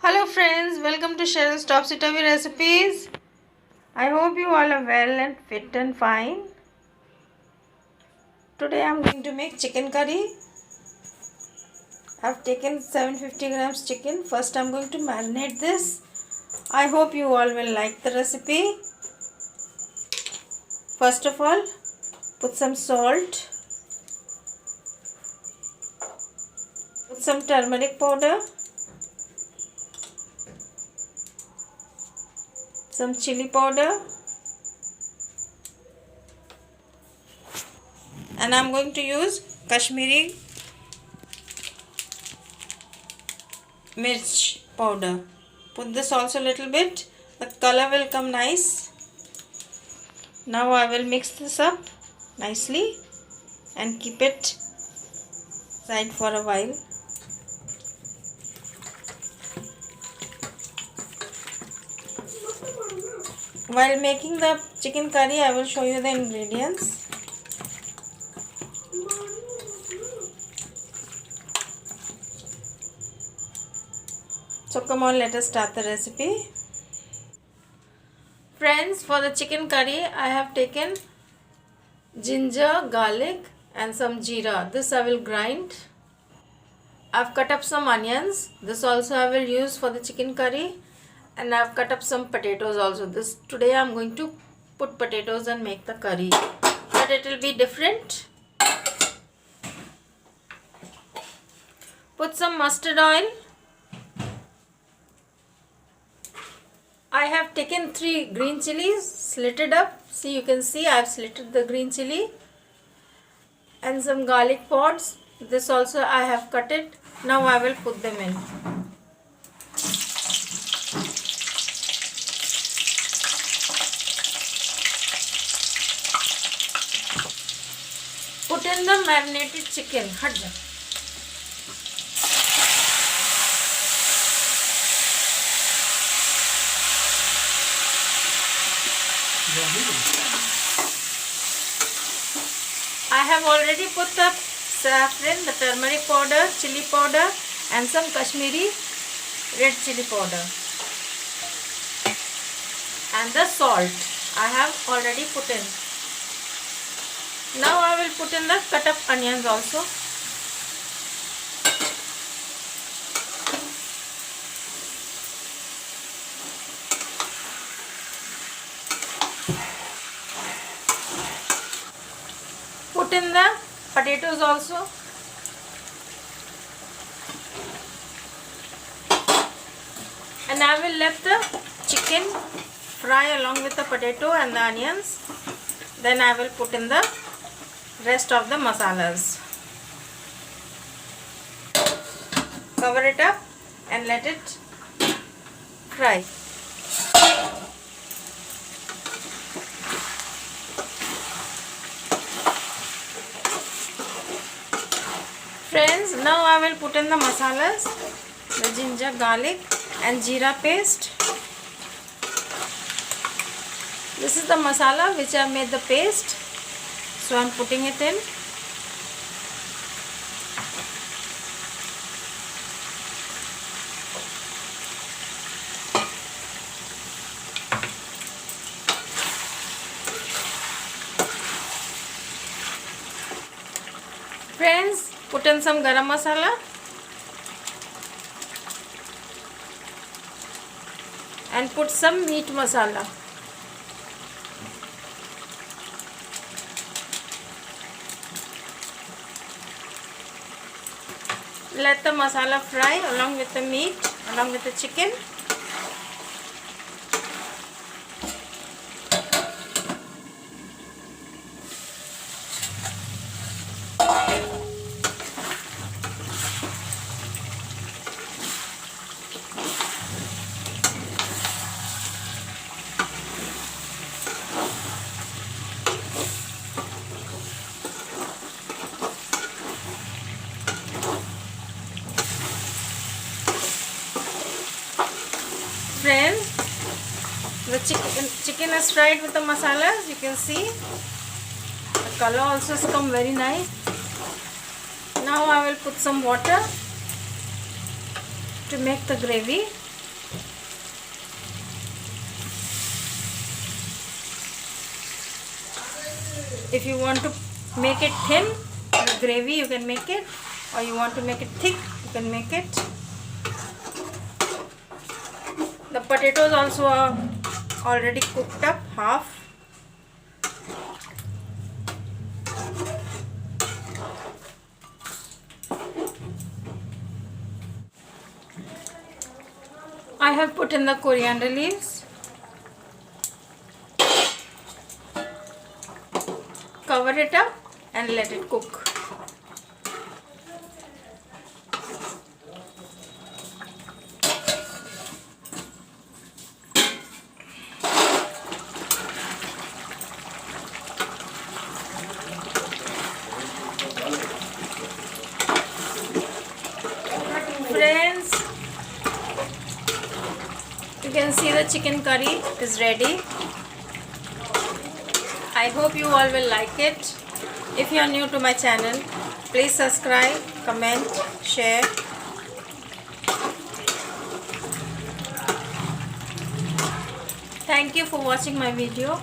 Hello friends, welcome to Cheryl's Topsy Turvy Recipes. I hope you all are well and fit and fine. Today I am going to make chicken curry. I have taken 750 grams chicken. First I am going to marinate this. I hope you all will like the recipe. First of all, put some salt, put some turmeric powder, some chili powder, and I am going to use Kashmiri mirch powder. Put this also a little bit. The color will come nice. Now I will mix this up nicely and keep it aside for a while. While making the chicken curry, I will show you the ingredients. So come on, let us start the recipe. Friends, for the chicken curry, I have taken ginger, garlic and some jeera. This I will grind. I have cut up some onions. This also I will use for the chicken curry. And I have cut up some potatoes also. Today I am going to put potatoes and make the curry. But it will be different. Put some mustard oil. I have taken 3 green chilies, slitted up. See, you can see I have slitted the green chili. And some garlic pods. This also I have cut it. Now I will put them in. Put in the marinated chicken. I have already put the saffron, the turmeric powder, chili powder and some Kashmiri red chili powder. And the salt I have already put in. Now I will put in the cut up onions also. Put in the potatoes also. And I will let the chicken fry along with the potato and the onions. Then I will put in the rest of the masalas. Cover it up and let it fry. Friends, now I will put in the masalas, the ginger, garlic and jeera paste. This is the masala which I have made the paste. So I am putting it in. Friends, put in some garam masala. And put some meat masala. Let the masala fry along with the meat, along with the chicken. Friends, the chicken is fried with the masalas. You can see the color also has come very nice. Now I will put some water to make the gravy. If you want to make it thin, the gravy, you can make it, or you want to make it thick, you can make it. The potatoes also are already cooked up, half. I have put in the coriander leaves. Cover it up and let it cook. Friends, you can see the chicken curry is ready. I hope you all will like it. If you are new to my channel, please subscribe, comment, share. Thank you for watching my video.